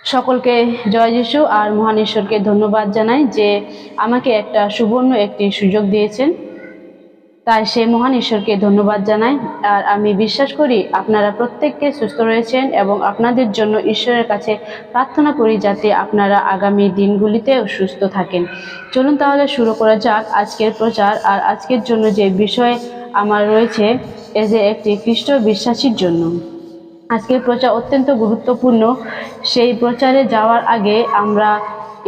সকলকে জয় যিশু আর মহান ঈশ্বরকে ধন্যবাদ জানাই যে আমাকে একটা সুবর্ণ একটি সুযোগ দিয়েছেন। তাই সেই মহান ঈশ্বরকে ধন্যবাদ জানাই। আর আমি বিশ্বাস করি আপনারা প্রত্যেককে সুস্থ রয়েছেন এবং আপনাদের জন্য ঈশ্বরের কাছে প্রার্থনা করি যাতে আপনারা আগামী দিনগুলিতেও সুস্থ থাকেন। চলুন তাহলে শুরু করা যাক আজকের প্রচার। আর আজকের জন্য যে বিষয় আমার রয়েছে যে একটি খ্রিস্ট বিশ্বাসীর জন্য আজকের প্রচার অত্যন্ত গুরুত্বপূর্ণ। সেই প্রচারে যাওয়ার আগে আমরা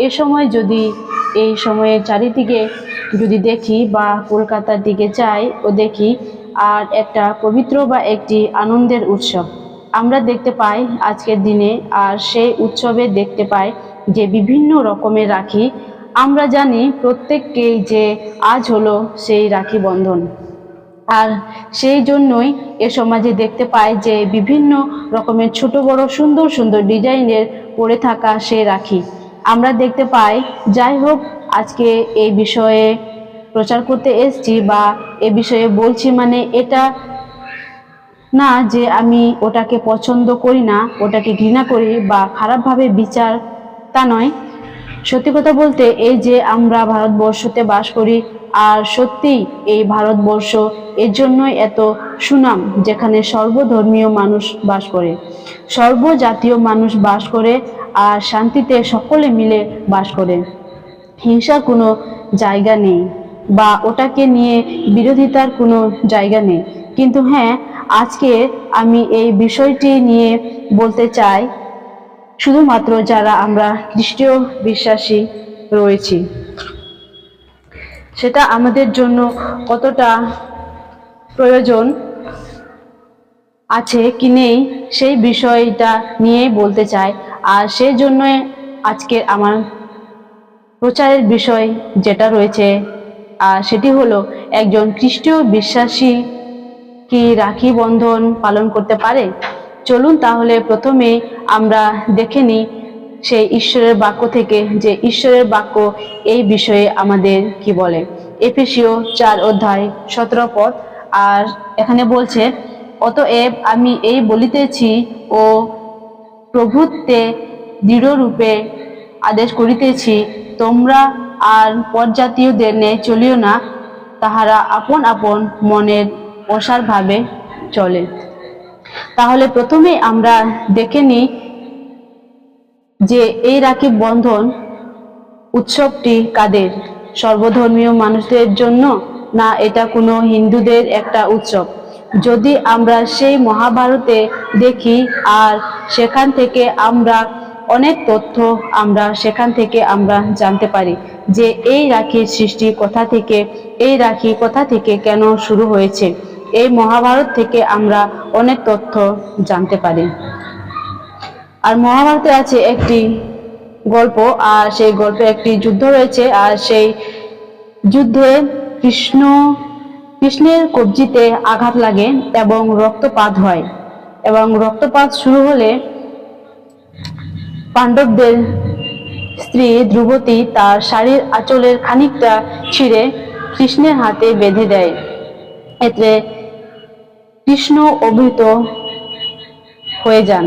এই সময়ে চারিদিকে যদি দেখি বা কলকাতার দিকে যাই ও দেখি আর একটা পবিত্র বা একটি আনন্দের উৎসব আমরা দেখতে পাই আজকের দিনে। আর সেই উৎসবে দেখতে পাই যে বিভিন্ন রকমের রাখি। আমরা জানি প্রত্যেককেই যে আজ হলো সেই রাখি বন্ধন। আর সেই জন্যই এ সমাজে দেখতে পাই যে বিভিন্ন রকমের ছোট বড় সুন্দর সুন্দর ডিজাইনের পরে থাকা সেই রাখি আমরা দেখতে পাই। যাই হোক, আজকে এই বিষয়ে প্রচার করতে এসেছি বা এ বিষয়ে বলছি, মানে এটা না যে আমি ওটাকে পছন্দ করি না, ওটাকে ঘৃণা করি বা খারাপভাবে বিচার, তা নয়। সত্যি কথা বলতে এই যে আমরা ভারতবর্ষতে বাস করি, আর সত্যি এই ভারতবর্ষ এর জন্যই এত সুনাম, যেখানে সর্বধর্মীয় মানুষ বাস করে, সর্বজাতীয় মানুষ বাস করে, আর শান্তিতে সকলে মিলে বাস করে। হিংসার কোনো জায়গা নেই বা ওটাকে নিয়ে বিরোধিতার কোনো জায়গা নেই। কিন্তু হ্যাঁ, আজকে আমি এই বিষয়টি নিয়ে বলতে চাই শুধুমাত্র যারা আমরা খ্রিস্টীয় বিশ্বাসী রয়েছি, সেটা আমাদের জন্য কতটা প্রয়োজন আছে কি নেই সেই বিষয়টা নিয়ে বলতে চাই। আর সেই জন্যই আজকের আমার প্রচারের বিষয় যেটা রয়েছে আর সেটি হলো একজন খ্রিস্টীয় বিশ্বাসী কি রাখি বন্ধন পালন করতে পারে। চলুন তাহলে প্রথমে আমরা দেখে নিই সেই ঈশ্বরের বাক্য থেকে যে ঈশ্বরের বাক্য এই বিষয়ে আমাদের কি বলে। এফেসীয় 4:17 পদ। আর এখানে বলছে, অতএব আমি এই বলিতেছি ও প্রভুত্বে দৃঢ়রূপে আদেশ করিতেছি, তোমরা আর পরজাতীয়দের ন্যায় চলিও না, তাহারা আপন আপন মনের অসারভাবে চলে। তাহলে প্রথমে আমরা দেখে নিই যে এই রাখি বন্ধন উৎসবটি কাদের, সর্বধর্মীয় মানুষদের জন্য না এটা কোনো হিন্দুদের একটা উৎসব। যদি আমরা সেই মহাভারতে দেখি আর সেখান থেকে আমরা অনেক তথ্য সেখান থেকে আমরা জানতে পারি যে এই রাখির সৃষ্টি কোথা থেকে, এই রাখি কোথা থেকে কেন শুরু হয়েছে। এই মহাভারত থেকে আমরা অনেক তথ্য জানতে পারি। আর মহাভারতে আছে একটি গল্প, আর সেই গল্পে একটি যুদ্ধ রয়েছে। আর সেই যুদ্ধে কৃষ্ণের কবজিতে আঘাত লাগে এবং রক্তপাত হয়। এবং রক্তপাত শুরু হলে পাণ্ডবদের স্ত্রী দ্রৌপদী তার শাড়ির আঁচলের খানিকটা ছিঁড়ে কৃষ্ণের হাতে বেঁধে দেয়। এতে কৃষ্ণ অভিভূত হয়ে যান।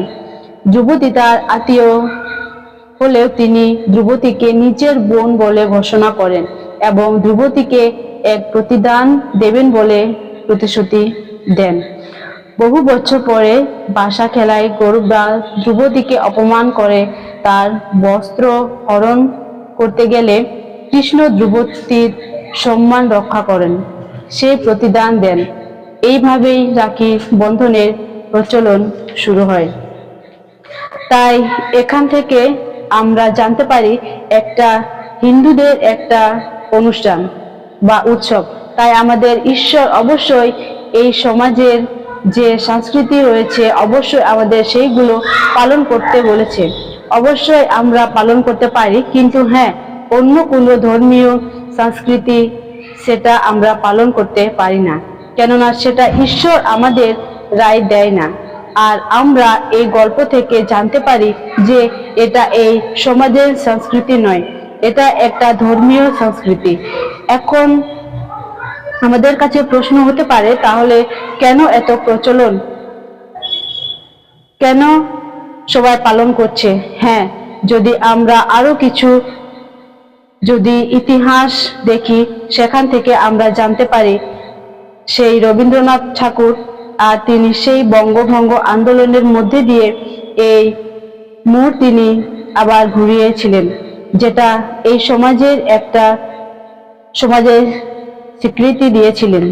দ্রৌপদী তার আত্মীয় হলেও তিনি দ্রৌপদীকে নিজের বোন বলে ঘোষণা করেন এবং দ্রৌপদীকে এক প্রতিদান দেবেন বলে প্রতিশ্রুতি দেন। বহু বছর পরে বাসা খেলায় গৌরবরা দ্রৌপদীকে অপমান করে তার বস্ত্র হরণ করতে গেলে কৃষ্ণ দ্রৌপদীর সম্মান রক্ষা করেন, সেই প্রতিদান দেন। এইভাবেই রাখি বন্ধনের প্রচলন শুরু হয়। তাই এখান থেকে আমরা জানতে পারি একটা হিন্দুদের একটা অনুষ্ঠান বা উৎসব। তাই আমাদের ঈশ্বর অবশ্যই এই সমাজের যে সংস্কৃতি রয়েছে অবশ্যই আমাদের সেইগুলো পালন করতে বলেছে। অবশ্যই আমরা পালন করতে পারি, কিন্তু হ্যাঁ, অন্য কোনো ধর্মীয় সংস্কৃতি সেটা আমরা পালন করতে পারি না, কেননা সেটা ঈশ্বর আমাদের রায় দেয় না। আর আমরা এই গল্প থেকে জানতে পারি যে এটা এই সমাজের সংস্কৃতি নয়, এটা একটা ধর্মীয় সংস্কৃতি। এখন আমাদের কাছে প্রশ্ন হতে পারে, তাহলে কেন এত প্রচলন, কেন সবাই পালন করছে। হ্যাঁ, যদি আমরা আরো কিছু যদি ইতিহাস দেখি, সেখান থেকে আমরা জানতে পারি সেই রবীন্দ্রনাথ ঠাকুর তিনি সেই বঙ্গভঙ্গ আন্দোলনের মধ্যে দিয়ে এই মোড় তিনি আবার ঘুরিয়েছিলেন, যেটা এই সমাজের একটা সমাজের স্বীকৃতি দিয়েছিলেন,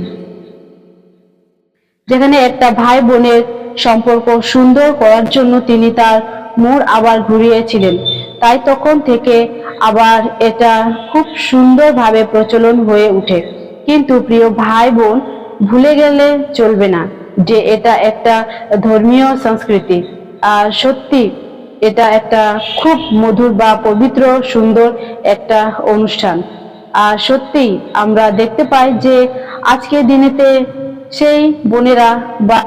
যেখানে একটা ভাই বোনের সম্পর্ক সুন্দর করার জন্য তিনি তার মোড় আবার ঘুরিয়েছিলেন। তাই তখন থেকে আবার এটা খুব সুন্দরভাবে প্রচলন হয়ে ওঠে। কিন্তু প্রিয় ভাই বোন, ভুলে গেলে চলবে না যে এটা একটা ধর্মীয় সংস্কৃতি, আর সত্যি এটা একটা খুব মধুর বা পবিত্র সুন্দর একটা অনুষ্ঠান। আর সত্যি আমরা দেখতে পাই যে আজকের দিনেতে সেই বোনেরা বা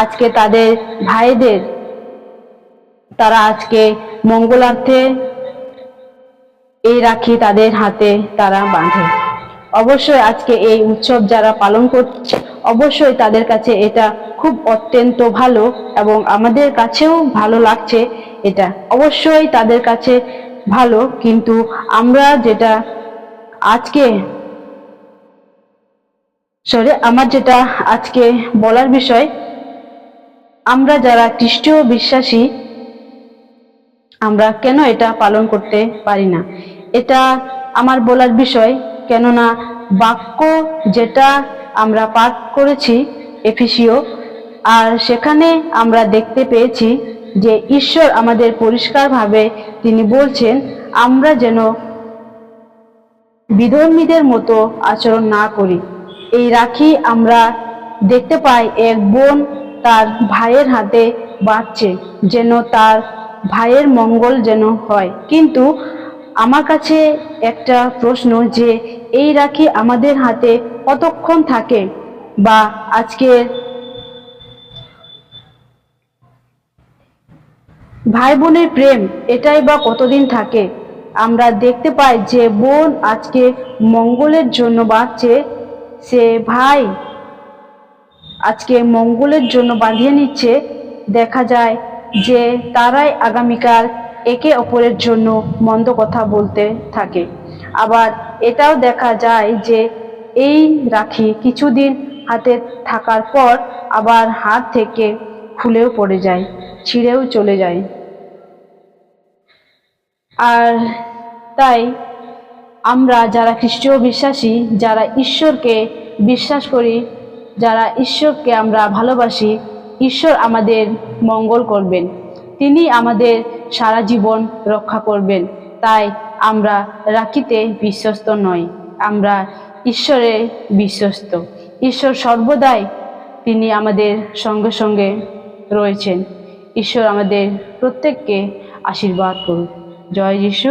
আজকে তাদের ভাইদের তারা আজকে মঙ্গলার্থে এই রাখি তাদের হাতে তারা বাঁধে। অবশ্যই আজকে এই উৎসব যারা পালন করছে, অবশ্যই তাদের কাছে এটা খুব অত্যন্ত ভালো এবং আমাদের কাছেও ভালো লাগছে। এটা অবশ্যই তাদের কাছে ভালো, কিন্তু আমরা যেটা আজকে আমার যেটা আজকে বলার বিষয়, আমরা যারা খ্রিস্টীয় বিশ্বাসী আমরা কেন এটা পালন করতে পারি না, এটা আমার বলার বিষয়। কেননা বাক্য যেটা আমরা পাঠ করেছি এফেসীয়, আর সেখানে আমরা দেখতে পেয়েছি যে ঈশ্বর আমাদের পরিষ্কারভাবে তিনি বলছেন আমরা যেন বিধর্মীদের মতো আচরণ না করি। এই রাখি আমরা দেখতে পাই এক বোন তার ভাইয়ের হাতে বাঁধছে যেন তার ভাইয়ের মঙ্গল যেন হয়। কিন্তু আমার কাছে একটা প্রশ্ন যে এই রাখি আমাদের হাতে কতক্ষণ থাকে, বা আজকের ভাই বোনের প্রেম এটাই বা কতদিন থাকে। আমরা দেখতে পাই যে বোন আজকে মঙ্গলের জন্য বাঁচছে, সে ভাই আজকে মঙ্গলের জন্য বাঁধিয়ে নিচ্ছে। দেখা যায় যে তারাই আগামীকাল একে অপরের জন্য মন্দ কথা বলতে থাকে। আবার এটাও দেখা যায় যে এই রাখি কিছুদিন হাতে থাকার পর আবার হাত থেকে খুলেও পড়ে যায়, ছিঁড়েও চলে যায়। আর তাই আমরা যারা খ্রিস্টীয় বিশ্বাসী, যারা ঈশ্বরকে বিশ্বাস করি, যারা ঈশ্বরকে আমরা ভালোবাসি, ঈশ্বর আমাদের মঙ্গল করবেন, তিনি আমাদের সারা জীবন রক্ষা করবেন। তাই আমরা রাখিতে বিশ্বস্ত নই, আমরা ঈশ্বরে বিশ্বস্ত। ঈশ্বর সর্বদাই তিনি আমাদের সঙ্গে সঙ্গে রয়েছেন। ঈশ্বর আমাদের প্রত্যেককে আশীর্বাদ করুন। জয় যিশু।